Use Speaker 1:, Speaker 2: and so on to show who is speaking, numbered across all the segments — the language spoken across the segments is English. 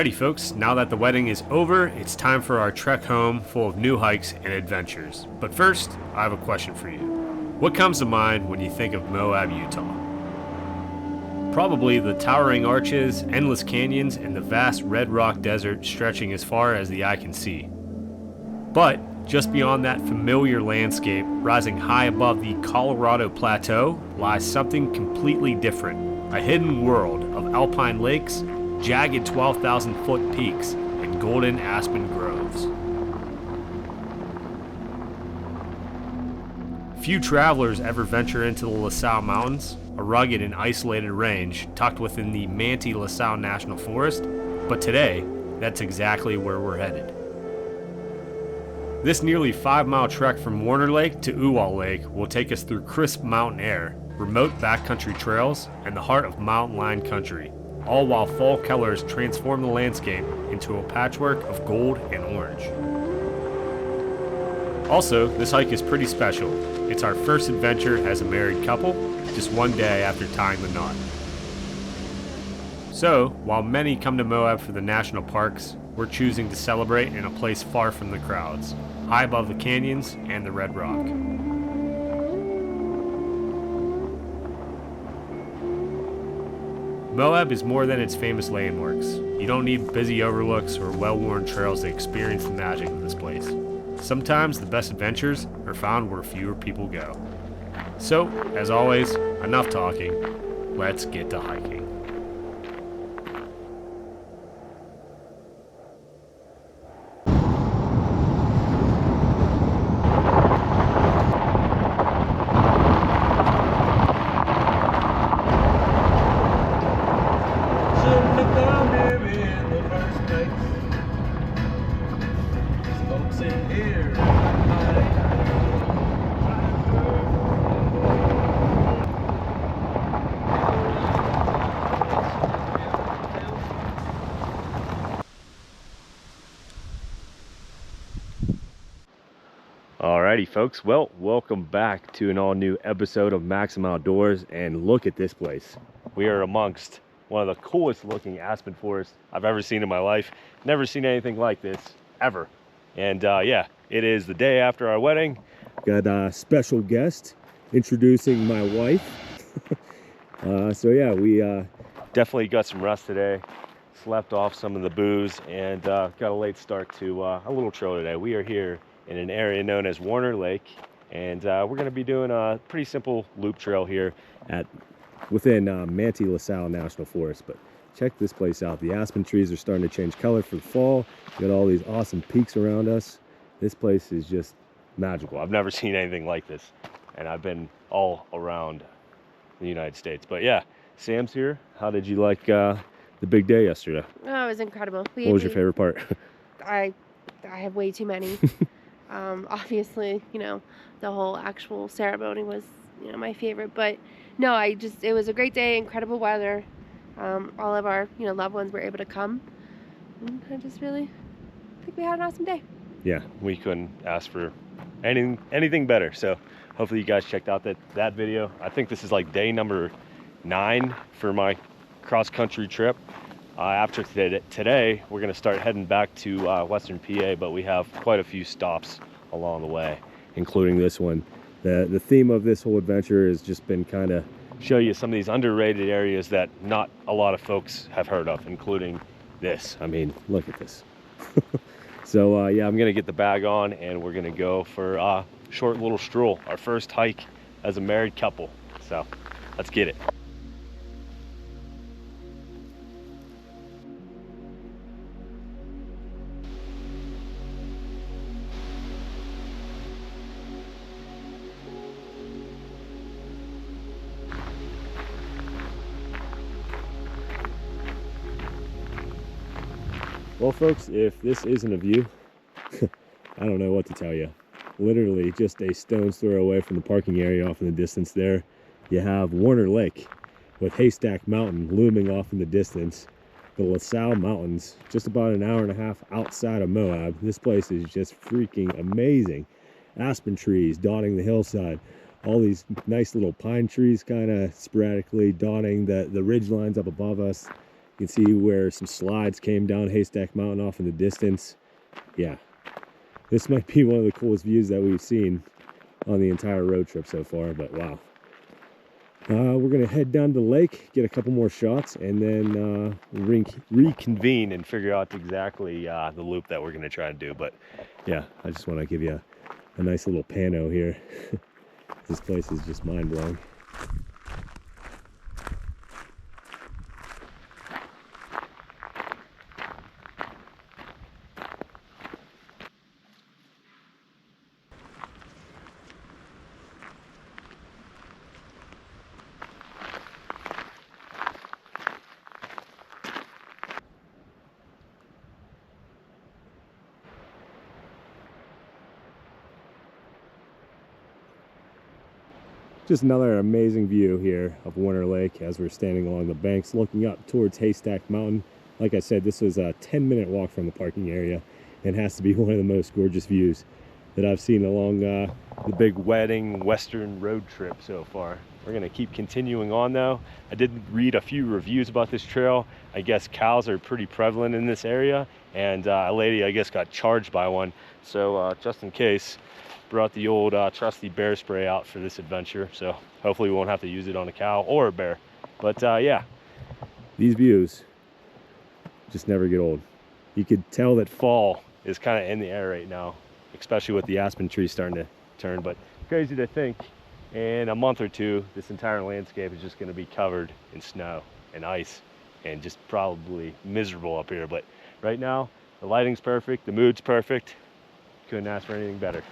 Speaker 1: Alrighty folks, now that the wedding is over, it's time for our trek home full of new hikes and adventures. But first, I have a question for you. What comes to mind when you think of Moab, Utah? Probably the towering arches, endless canyons, and the vast red rock desert stretching as far as the eye can see. But just beyond that familiar landscape, rising high above the Colorado Plateau, lies something completely different. A hidden world of alpine lakes, jagged 12,000-foot peaks, and golden aspen groves. Few travelers ever venture into the La Sal Mountains, a rugged and isolated range tucked within the Manti-La Sal National Forest, but today, that's exactly where we're headed. This nearly 5-mile trek from Warner Lake to Oowah Lake will take us through crisp mountain air, remote backcountry trails, and the heart of mountain-lined country, all while fall colors transform the landscape into a patchwork of gold and orange. Also, this hike is pretty special. It's our first adventure as a married couple, just one day after tying the knot. So, while many come to Moab for the national parks, we're choosing to celebrate in a place far from the crowds, high above the canyons and the red rock. Moab is more than its famous landmarks. You don't need busy overlooks or well-worn trails to experience the magic of this place. Sometimes the best adventures are found where fewer people go. So, as always, enough talking. Let's get to hiking. Alrighty folks, well, welcome back to an all new episode of Maximum Outdoors, and look at this place. We are amongst one of the coolest looking aspen forests I've ever seen in my life. Never seen anything like this, ever. And yeah, it is the day after our wedding. Got a special guest introducing my wife. So yeah, we definitely got some rest today. Slept off some of the booze and got a late start to a little trail today. We are here in an area known as Warner Lake, and we're going to be doing a pretty simple loop trail here within Manti-La Sal National Forest. But check this place out. The aspen trees are starting to change color for the fall. We got all these awesome peaks around us. This place is just magical. I've never seen anything like this, and I've been all around the United States. But yeah, Sam's here. How did you like the big day yesterday?
Speaker 2: Oh, it was incredible.
Speaker 1: What was your favorite part?
Speaker 2: I have way too many. Obviously, the whole actual ceremony was, my favorite. But no, it was a great day, incredible weather. All of our, loved ones were able to come. And I just really think we had an awesome day.
Speaker 1: Yeah, we couldn't ask for anything better. So hopefully you guys checked out that video. I think this is like day number 9 for my cross-country trip. After today, we're going to start heading back to Western PA, but we have quite a few stops along the way, including this one. The theme of this whole adventure has just been kind of show you some of these underrated areas that not a lot of folks have heard of, including this. I mean, look at this. So yeah, I'm going to get the bag on, and we're going to go for a short little stroll, our first hike as a married couple. So let's get it. Well folks, if this isn't a view, I don't know what to tell you. Literally just a stone's throw away from the parking area off in the distance there, you have Warner Lake with Haystack Mountain looming off in the distance. The La Sal Mountains, just about an hour and a half outside of Moab. This place is just freaking amazing. Aspen trees dotting the hillside. All these nice little pine trees kind of sporadically dotting the ridge lines up above us. You can see where some slides came down Haystack Mountain off in the distance. Yeah, this might be one of the coolest views that we've seen on the entire road trip so far, but wow. We're gonna head down to the lake, get a couple more shots, and then reconvene and figure out exactly the loop that we're gonna try to do. But yeah, I just want to give you a nice little pano here. This place is just mind-blowing. Just another amazing view here of Winter Lake as we're standing along the banks looking up towards Haystack Mountain. Like I said, this was a 10-minute walk from the parking area and has to be one of the most gorgeous views that I've seen along the Big Western Road Trip so far. We're gonna keep continuing on though. I did read a few reviews about this trail. I guess cows are pretty prevalent in this area, and a lady I guess got charged by one. So just in case, brought the old trusty bear spray out for this adventure, so hopefully we won't have to use it on a cow or a bear. But yeah, these views just never get old. You could tell that fall is kind of in the air right now, especially with the aspen trees starting to turn. But crazy to think in a month or two this entire landscape is just going to be covered in snow and ice and just probably miserable up here. But right now the lighting's perfect, the mood's perfect, couldn't ask for anything better.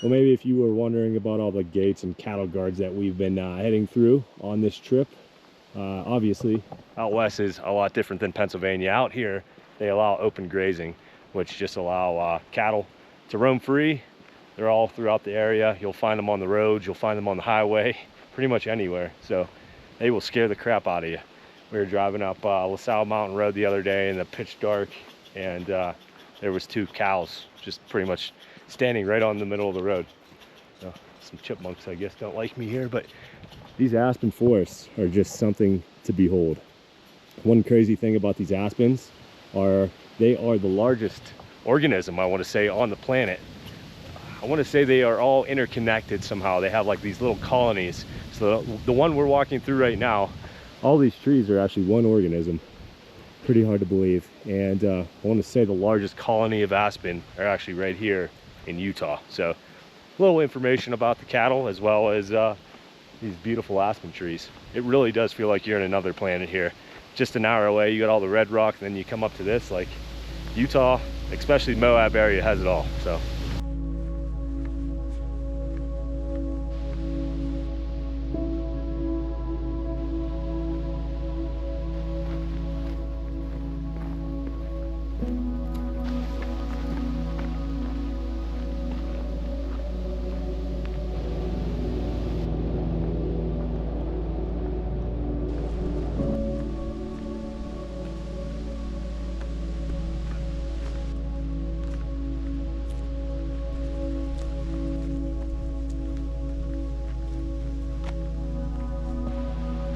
Speaker 1: Well, maybe if you were wondering about all the gates and cattle guards that we've been heading through on this trip, obviously out west is a lot different than Pennsylvania. Out here they allow open grazing, which just allow cattle to roam free. They're all throughout the area. You'll find them on the roads, you'll find them on the highway, pretty much anywhere. So they will scare the crap out of you. We were driving up La Sal Mountain Road the other day in the pitch dark, and there was 2 cows just pretty much standing right on the middle of the road. So some chipmunks I guess don't like me here, but these aspen forests are just something to behold. One crazy thing about these aspens are they are the largest organism, I want to say, on the planet. I want to say they are all interconnected somehow. They have like these little colonies. So the one we're walking through right now, all these trees are actually one organism. Pretty hard to believe. And I want to say the largest colony of aspen are actually right here in Utah. So a little information about the cattle as well as these beautiful aspen trees. It really does feel like you're in another planet here. Just an hour away you got all the red rock, and then you come up to this. Like Utah, especially the Moab area, has it all. So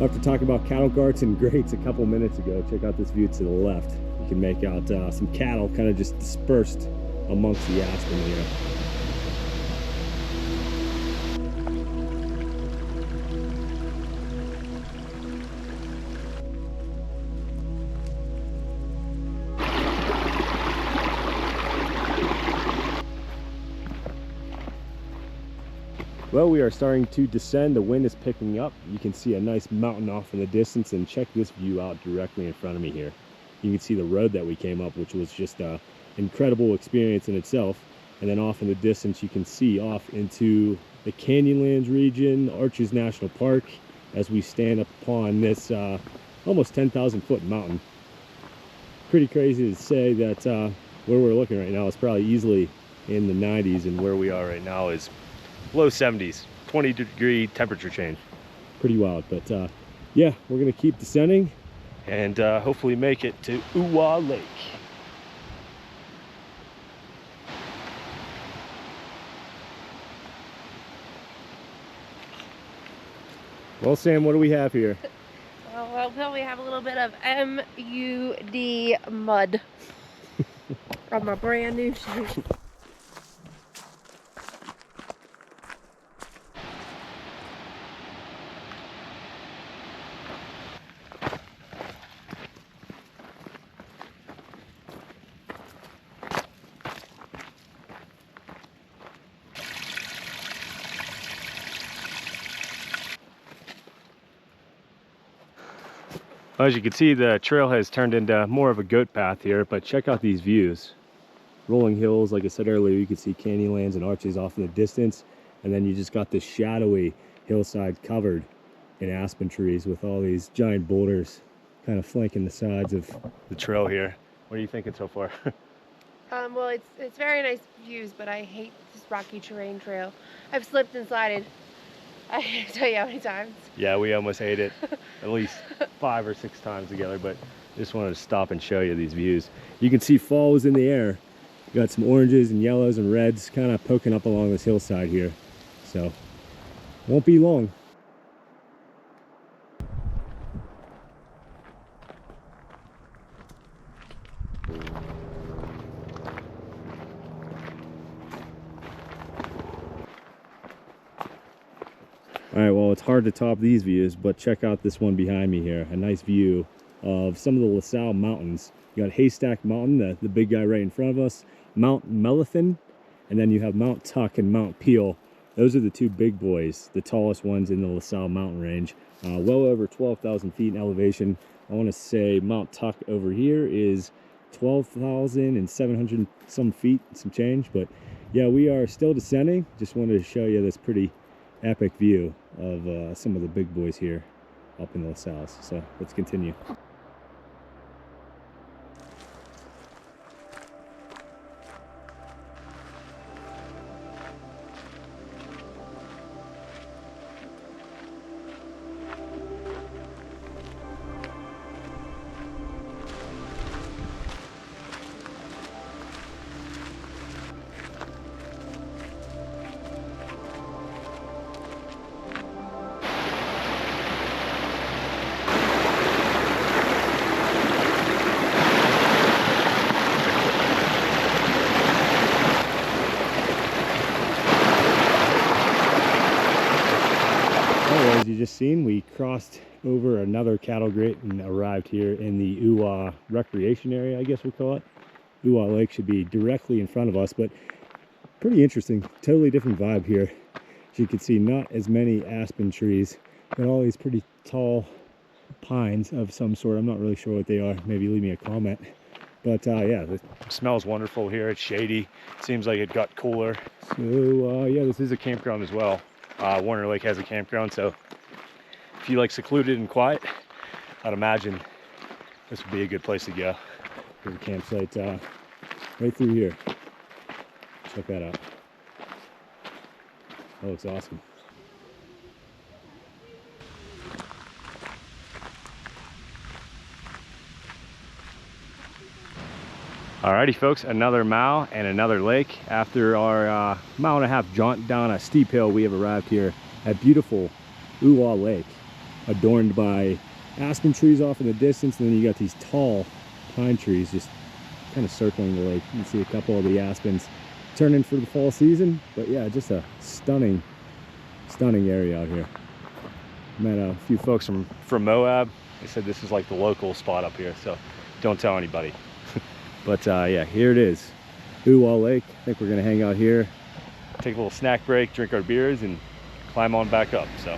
Speaker 1: after talking about cattle guards and grates a couple minutes ago, check out this view to the left. You can make out some cattle kind of just dispersed amongst the aspen here. Well, we are starting to descend. The wind is picking up. You can see a nice mountain off in the distance, and check this view out directly in front of me here. You can see the road that we came up, which was just an incredible experience in itself. And then off in the distance, you can see off into the Canyonlands region, Arches National Park, as we stand up upon this almost 10,000 foot mountain. Pretty crazy to say that where we're looking right now is probably easily in the 90s, and where we are right now is low 70s, 20-degree temperature change. Pretty wild. But yeah, we're gonna keep descending and hopefully make it to Oowah Lake. Well, Sam, what do we have here?
Speaker 2: Well, we have a little bit of MUD mud on my brand new shoes.
Speaker 1: Well, as you can see, the trail has turned into more of a goat path here, but check out these views. Rolling hills, like I said earlier, you can see canyonlands and arches off in the distance, and then you just got this shadowy hillside covered in aspen trees with all these giant boulders kind of flanking the sides of the trail here. What are you thinking so far?
Speaker 2: Well, it's very nice views, but I hate this rocky terrain trail. I've slipped and slided. I can't tell you how many times.
Speaker 1: Yeah, we almost hate it at least 5 or 6 times together, but just wanted to stop and show you these views. You can see fall is in the air. You got some oranges and yellows and reds kind of poking up along this hillside here. So, won't be long. All right, well, it's hard to top these views, but check out this one behind me here. A nice view of some of the La Sal Mountains. You got Haystack Mountain, the big guy right in front of us, Mount Mellithin, and then you have Mount Tuck and Mount Peel. Those are the two big boys, the tallest ones in the La Sal mountain range. Well over 12,000 feet in elevation. I want to say Mount Tuck over here is 12,700 some feet, some change. But yeah, we are still descending. Just wanted to show you this pretty epic view of some of the big boys here up in the La Sals. So let's continue. As you just seen, we crossed over another cattle grate and arrived here in the Oowah recreation area, I guess we'll call it. Oowah Lake should be directly in front of us, but pretty interesting, totally different vibe here. As you can see, not as many aspen trees, but all these pretty tall pines of some sort. I'm not really sure what they are. Maybe leave me a comment. But yeah, the smells wonderful here. It's shady. Seems like it got cooler. So yeah, this is a campground as well. Warner Lake has a campground, so if you like secluded and quiet, I'd imagine this would be a good place to go. There's a campsite right through here. Check that out. That looks awesome. Alrighty folks, another mile and another lake. After our mile and a half jaunt down a steep hill, we have arrived here at beautiful Oowah Lake, adorned by aspen trees off in the distance, and then you got these tall pine trees just kind of circling the lake. You can see a couple of the aspens turning for the fall season, but yeah, just a stunning area out here. Met a few folks from Moab. They said this is like the local spot up here, so don't tell anybody. But yeah, here it is, Oowah Lake. I think we're gonna hang out here, take a little snack break, drink our beers, and climb on back up. So.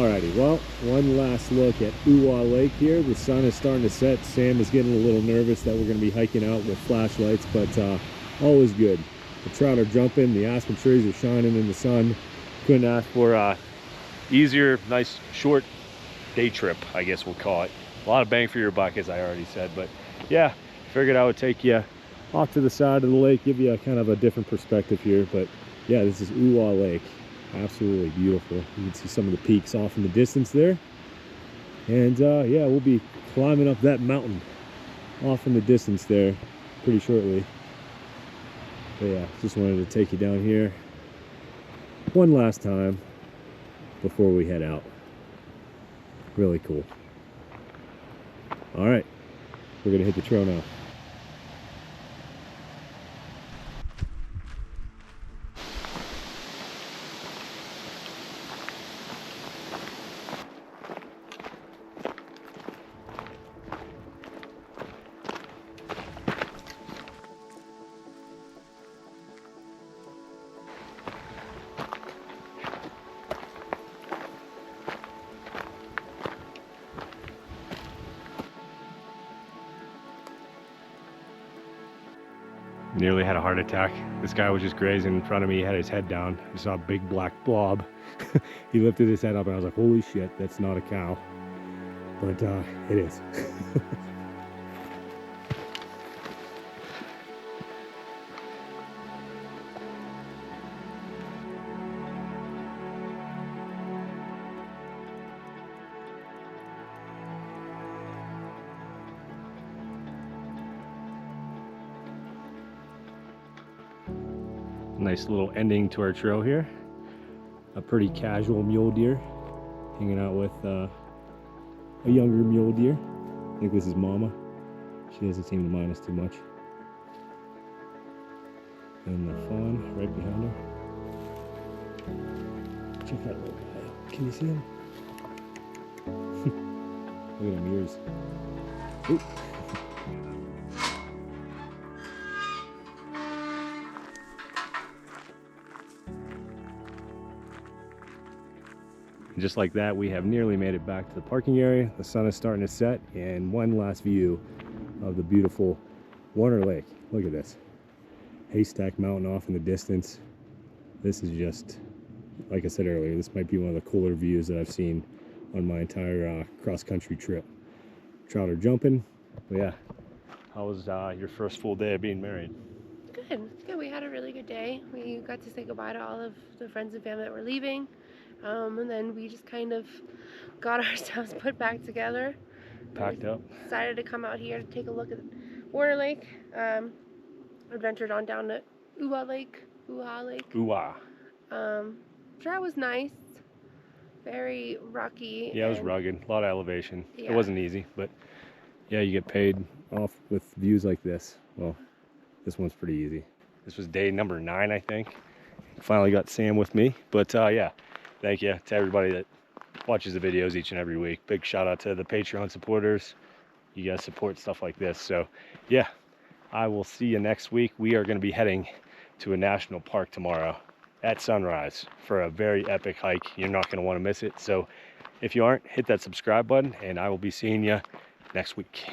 Speaker 1: Alrighty, well, one last look at Oowah Lake here. The sun is starting to set. Sam is getting a little nervous that we're going to be hiking out with flashlights, but always good. The trout are jumping, the aspen trees are shining in the sun. Couldn't ask for a easier, nice, short day trip, I guess we'll call it. A lot of bang for your buck, as I already said, but yeah, figured I would take you off to the side of the lake, give you a kind of a different perspective here. But yeah, this is Oowah Lake. Absolutely beautiful. You can see some of the peaks off in the distance there. And yeah, we'll be climbing up that mountain off in the distance there pretty shortly. But yeah, just wanted to take you down here one last time before we head out. Really cool. All right, we're gonna hit the trail now. Nearly had a heart attack. This guy was just grazing in front of me. He had his head down. I saw a big black blob. He lifted his head up and I was like, holy shit, that's not a cow. But it is. Nice little ending to our trail here. A pretty casual mule deer, hanging out with a younger mule deer. I think this is Mama. She doesn't seem to mind us too much. And the fawn right behind her. Check that little guy out. Can you see him? Look at them ears. Ooh. Just like that, we have nearly made it back to the parking area. The sun is starting to set, and one last view of the beautiful Warner Lake. Look at this. Haystack Mountain off in the distance. This is just, like I said earlier, this might be one of the cooler views that I've seen on my entire cross-country trip. Trout are jumping. But yeah, how was your first full day of being married?
Speaker 2: Good. Yeah, we had a really good day. We got to say goodbye to all of the friends and family that were leaving. And then we just kind of got ourselves put back together.
Speaker 1: Packed up.
Speaker 2: Decided to come out here to take a look at Warner Lake. Adventured on down to Oowah Lake.
Speaker 1: Oowah.
Speaker 2: Trail was nice. Very rocky.
Speaker 1: Yeah, it was rugged. A lot of elevation.
Speaker 2: Yeah.
Speaker 1: It wasn't easy, but yeah, you get paid off with views like this. Well, this one's pretty easy. This was day number 9, I think. Finally got Sam with me, but yeah. Thank you to everybody that watches the videos each and every week. Big shout out to the Patreon supporters. You guys support stuff like this. So yeah, I will see you next week. We are going to be heading to a national park tomorrow at sunrise for a very epic hike. You're not going to want to miss it. So if you aren't, hit that subscribe button and I will be seeing you next week.